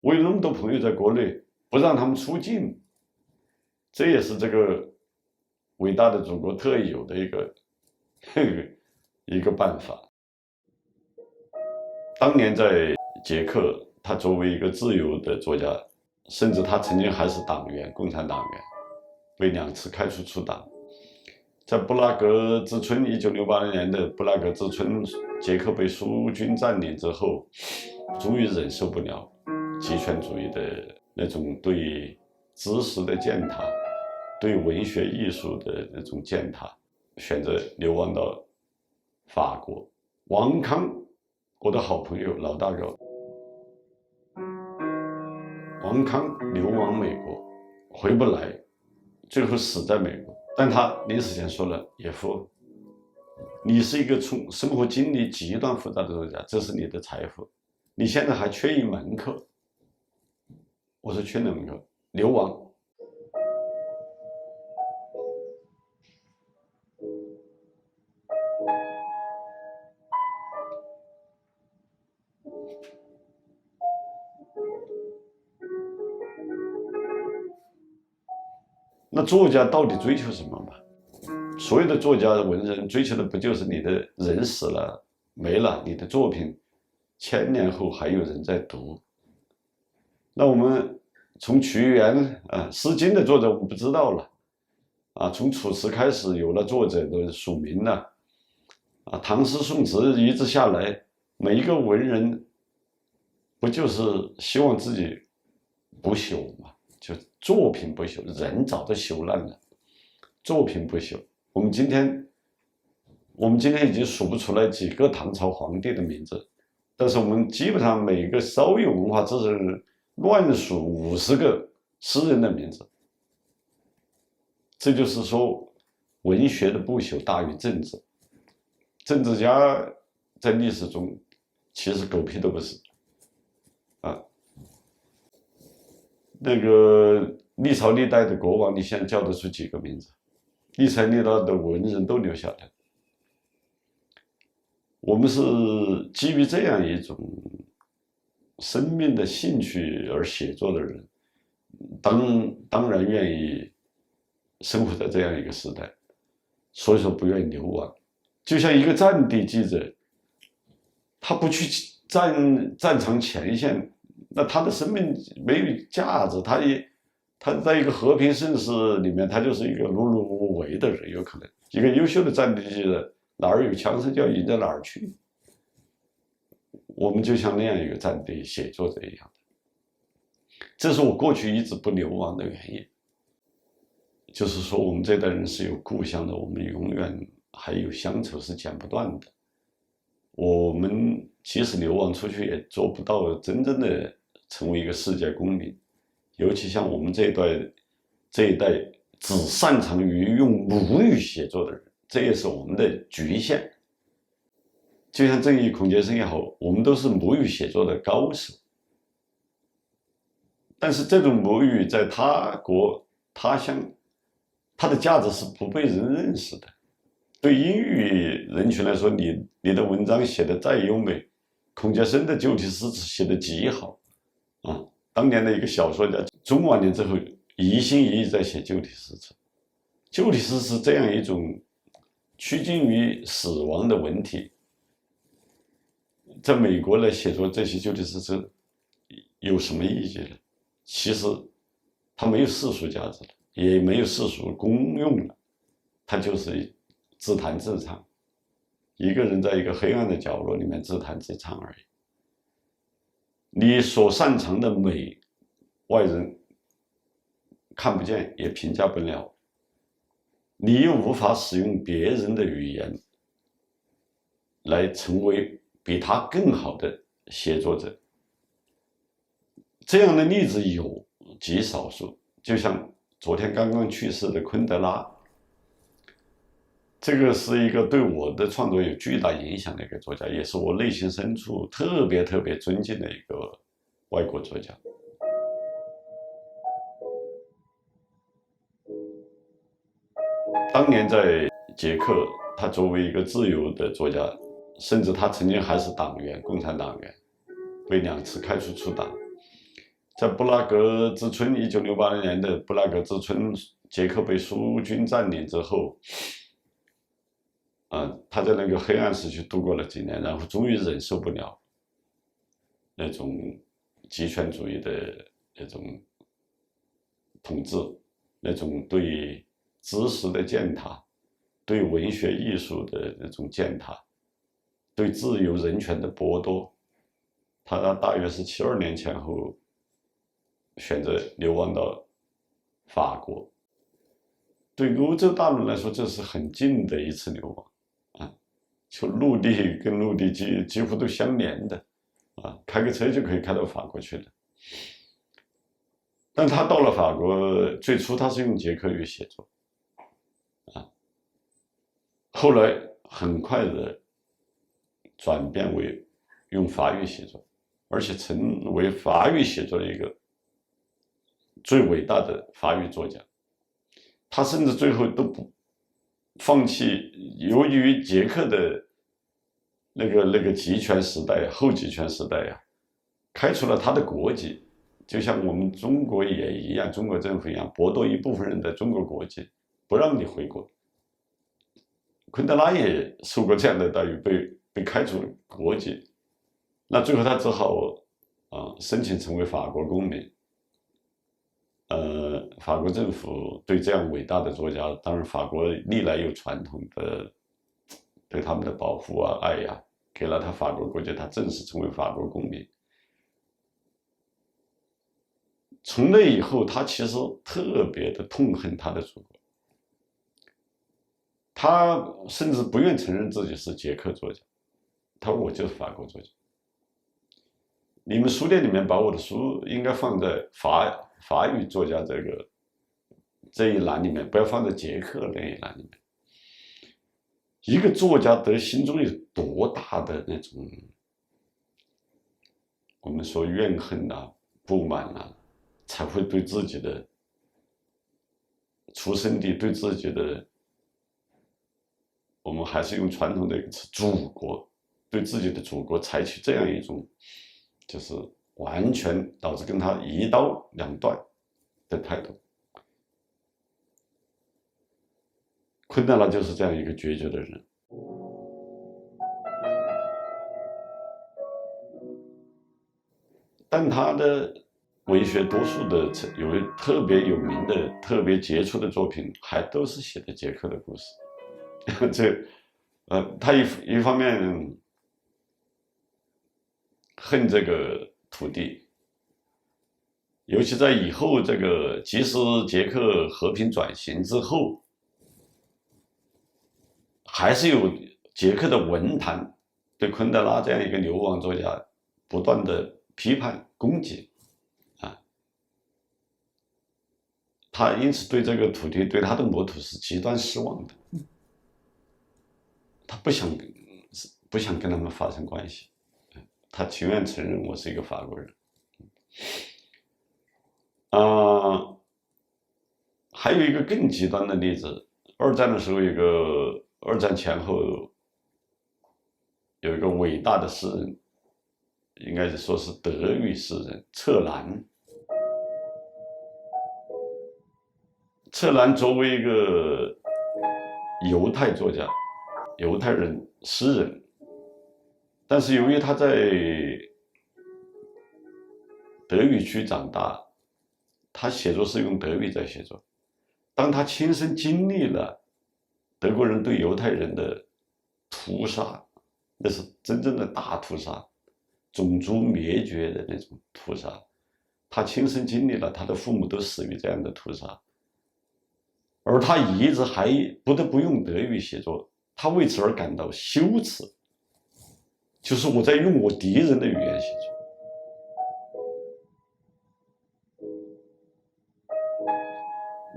我有那么多朋友在国内，不让他们出境，这也是这个伟大的祖国特有的一个办法。当年在捷克，他作为一个自由的作家，甚至他曾经还是党员，共产党员，被2次开除出党。在布拉格之春，1968年的布拉格之春，捷克被苏军占领之后，终于忍受不了极权主义的那种对知识的践踏，对文学艺术的那种践踏，选择流亡到法国。王康，我的好朋友老大哥，王康流亡美国，回不来，最后死在美国。但他临死前说了：“野夫，你是一个生活经历极端复杂的作家，这是你的财富。你现在还缺一门课。”我说：“缺哪门课？”流亡。那作家到底追求什么嘛？所有的作家文人追求的不就是你的人死了没了，你的作品1000年后还有人在读？那我们从屈原诗经的作者我们不知道了从楚辞开始有了作者的署名了唐诗宋词一直下来，每一个文人不就是希望自己不朽吗？就作品不朽，人早就朽烂了，作品不朽。我们今天已经数不出来几个唐朝皇帝的名字，但是我们基本上每个稍有文化知识的人乱数50个诗人的名字。这就是说，文学的不朽大于政治。政治家在历史中其实狗屁都不是那个历朝历代的国王，你现在叫得出几个名字？历朝历代的文人都留下来。我们是基于这样一种生命的兴趣而写作的人，当然愿意生活在这样一个时代，所以说不愿意流亡。就像一个战地记者，他不去战场前线，那他的生命没有价值，他在一个和平盛世里面，他就是一个碌碌无为的人，有可能一个优秀的战地记者，哪儿有枪声就要迎着哪儿去。我们就像那样一个战地写作者一样的，这是我过去一直不流亡的原因。就是说，我们这代人是有故乡的，我们永远还有乡愁是剪不断的。我们即使流亡出去，也做不到真正的成为一个世界公民。尤其像我们这一代只擅长于用母语写作的人，这也是我们的局限。就像郑义、孔杰生也好，我们都是母语写作的高手，但是这种母语在他国他乡，它的价值是不被人认识的。对英语人群来说，你的文章写得再优美，孔杰生的旧体诗词写得极好当年的一个小说家，中晚年之后一心一意在写旧体诗词。旧体诗词这样一种趋近于死亡的文体，在美国来写作这些旧体诗词有什么意义呢？其实它没有世俗价值了，也没有世俗功用了，它就是自弹自唱，一个人在一个黑暗的角落里面自弹自唱而已。你所擅长的美，外人看不见也评价不了，你又无法使用别人的语言来成为比他更好的写作者。这样的例子有极少数，就像昨天刚刚去世的昆德拉，这个是一个对我的创作有巨大影响的一个作家，也是我内心深处特别尊敬的一个外国作家。当年在捷克，他作为一个自由的作家，甚至他曾经还是党员，共产党员，被2次开除出党。在布拉格之春，1968年的布拉格之春，捷克被苏军占领之后，他在那个黑暗时期度过了几年，然后终于忍受不了那种极权主义的那种统治，那种对知识的践踏，对文学艺术的那种践踏，对自由人权的剥夺。他大约是72年前后选择流亡到法国。对欧洲大陆来说，这是很近的一次流亡啊，就陆地跟陆地几乎都相连的啊，开个车就可以开到法国去了。但他到了法国，最初他是用捷克语写作啊，后来很快的转变为用法语写作，而且成为法语写作的一个最伟大的法语作家。他甚至最后都不放弃，由于捷克的那个极权时代、后极权时代开除了他的国籍，就像我们中国也一样，中国政府一样，剥夺一部分人的中国国籍，不让你回国。昆德拉也受过这样的待遇，被开除国籍，那最后他只好申请成为法国公民。法国政府对这样伟大的作家，当然法国历来有传统的对他们的保护爱给了他法国国籍，他正式成为法国公民。从那以后，他其实特别的痛恨他的祖国，他甚至不愿承认自己是捷克作家，他说我就是法国作家。你们书店里面把我的书应该放在法语作家这一栏里面，不要放在捷克那一栏里面。一个作家得心中有多大的那种，我们说怨恨不满才会对自己的出生地，对自己的，我们还是用传统的一个词祖国，对自己的祖国采取这样一种就是完全导致跟他一刀两断的态度。昆德拉就是这样一个决绝的人。但他的文学多数的有特别有名的、特别杰出的作品，还都是写的捷克的故事。他一方面恨这个土地，尤其在以后即使捷克和平转型之后，还是有捷克的文坛对昆德拉这样一个流亡作家不断的批判攻击他因此对这个土地、对他的国土是极端失望的，他不想跟他们发生关系，他情愿承认我是一个法国人。还有一个更极端的例子，二战的时候二战前后有一个伟大的诗人，应该是说是德语诗人策兰。策兰作为一个犹太作家、犹太人诗人，但是由于他在德语区长大，他写作是用德语在写作。当他亲身经历了德国人对犹太人的屠杀，那是真正的大屠杀，种族灭绝的那种屠杀，他亲身经历了，他的父母都死于这样的屠杀，而他一直还不得不用德语写作，他为此而感到羞耻，就是我在用我敌人的语言写作。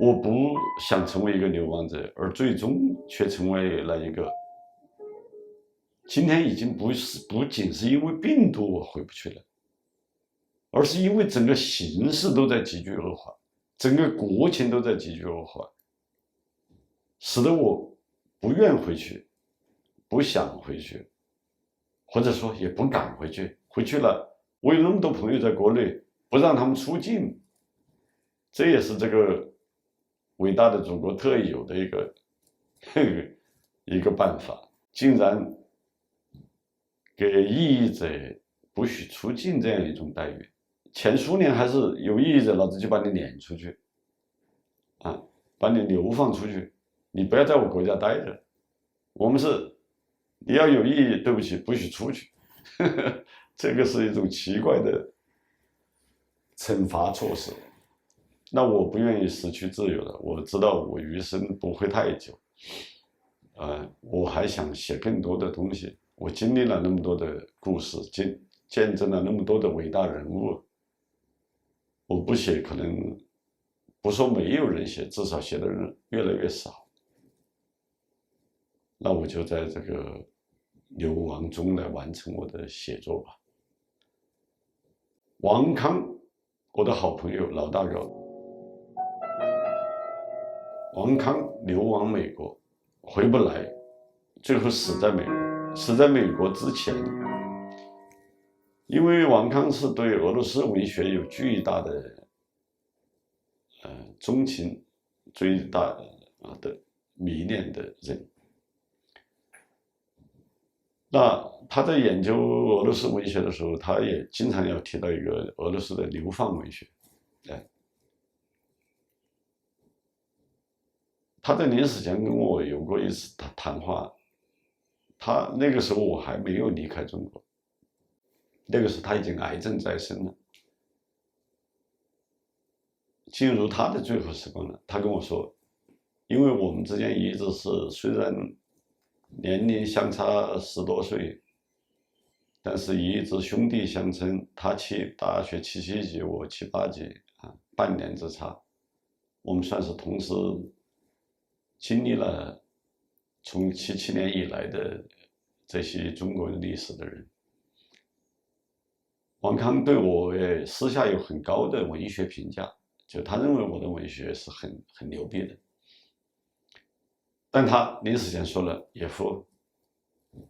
我不想成为一个流亡者，而最终却成为了一个，今天已经不仅是因为病毒我回不去了，而是因为整个形势都在急剧恶化，整个国情都在急剧恶化，使得我不愿回去，不想回去，或者说也不敢回去。回去了，我有那么多朋友在国内，不让他们出境，这也是这个伟大的祖国特有的一个办法，竟然给异议者不许出境这样一种待遇。前苏联还是有异议者，老子就把你撵出去，把你流放出去，你不要在我国家待着。我们是你要有异议，对不起，不许出去。这个是一种奇怪的惩罚措施。那我不愿意失去自由的，我知道我余生不会太久，我还想写更多的东西。我经历了那么多的故事，见证了那么多的伟大人物，我不写可能不说没有人写，至少写的人越来越少。那我就在这个流亡中来完成我的写作吧。王康，我的好朋友老大哥，王康流亡美国，回不来，最后死在美国。死在美国之前，因为王康是对俄罗斯文学有巨大的钟情、最大的迷恋的人。那他在研究俄罗斯文学的时候，他也经常要提到一个俄罗斯的流放文学。他在临死前跟我有过一次谈话。他那个时候我还没有离开中国，那个时候他已经癌症在身了，进入他的最后时光了。他跟我说，因为我们之间一直是虽然年龄相差10多岁，但是一直兄弟相称。他大学7级，我7、8级半年之差，我们算是同时经历了从77年以来的这些中国历史的人。王康对我也私下有很高的文学评价，就他认为我的文学是很牛逼的。但他临死前说了，野夫，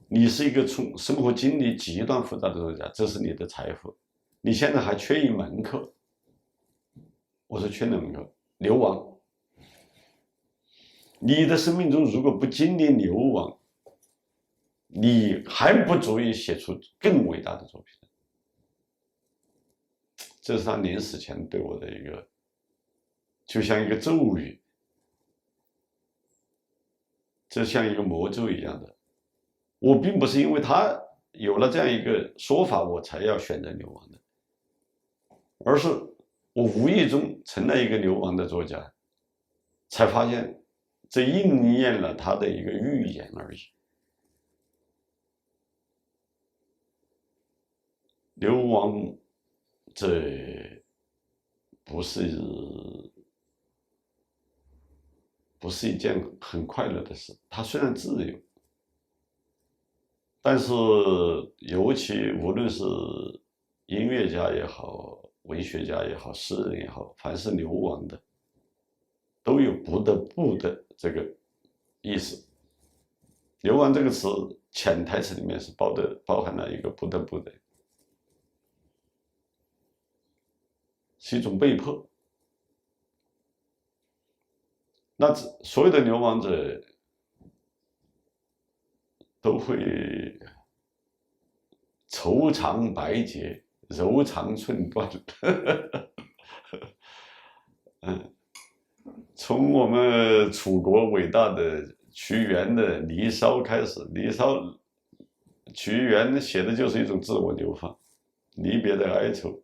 你是一个生活经历极端复杂的作家，这是你的财富，你现在还缺一门课。我说缺哪门课？流亡。你的生命中如果不经历流亡，你还不足以写出更伟大的作品。这是他临死前对我的一个，就像一个咒语，就像一个魔咒一样的。我并不是因为他有了这样一个说法我才要选择流亡的，而是我无意中成了一个流亡的作家，才发现这应验了他的一个预言而已。流亡这不是一件很快乐的事。它虽然自由，但是尤其无论是音乐家也好，文学家也好，诗人也好，凡是流亡的，都有不得不的这个意思。流亡这个词潜台词里面是包含了一个不得不的，是一种被迫。那所有的流亡者都会愁肠百结，柔肠寸断。从我们楚国伟大的屈原的《离骚》开始，屈原写的就是一种自我流放、离别的哀愁。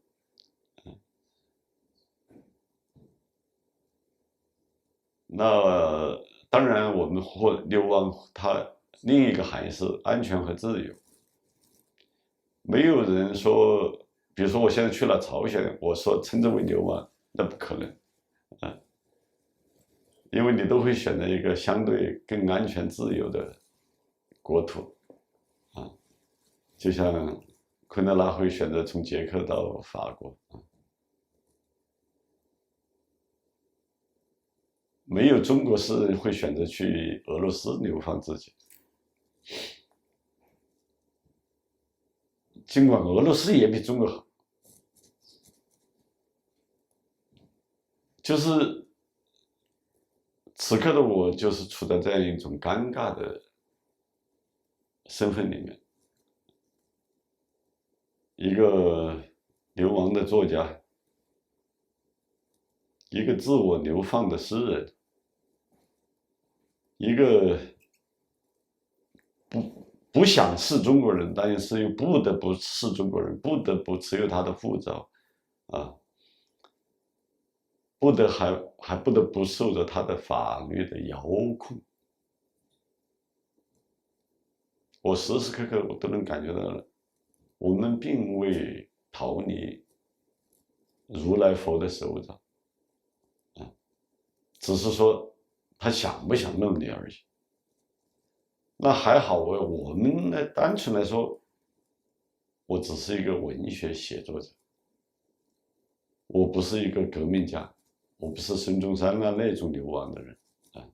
那当然，我们流亡，它另一个含义是安全和自由。没有人说，比如说我现在去了朝鲜，我说称之为流亡，那不可能。因为你都会选择一个相对更安全自由的国土，就像昆德拉会选择从捷克到法国，没有中国诗人会选择去俄罗斯流放自己。尽管俄罗斯也比中国好，就是此刻的我就是处在这样一种尴尬的身份里面，一个流亡的作家，一个自我流放的诗人，一个不想是中国人，但是又不得不是中国人，不得不持有他的护照，啊，还不得不受着他的法律的遥控。我时时刻刻我都能感觉到，我们并未逃离如来佛的手掌，只是说他想不想弄你而已。那还好，我们呢，单纯来说，我只是一个文学写作者，我不是一个革命家，我不是孙中山那种流亡的人啊，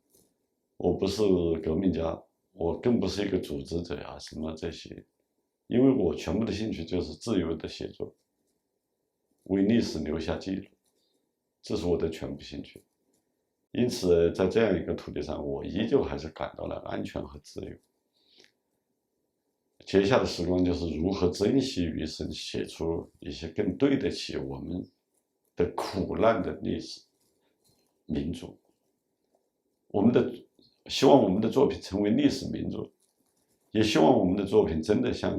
我不是革命家，我更不是一个组织者啊，什么这些，因为我全部的兴趣就是自由的写作，为历史留下记录，这是我的全部兴趣。因此，在这样一个土地上，我依旧还是感到了安全和自由。接下的时光就是如何珍惜余生，写出一些更对得起我们的苦难的历史民族。希望我们的作品成为历史名著，也希望我们的作品真的像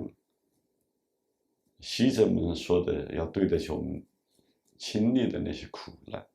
习者们说的，要对得起我们经历的那些苦难。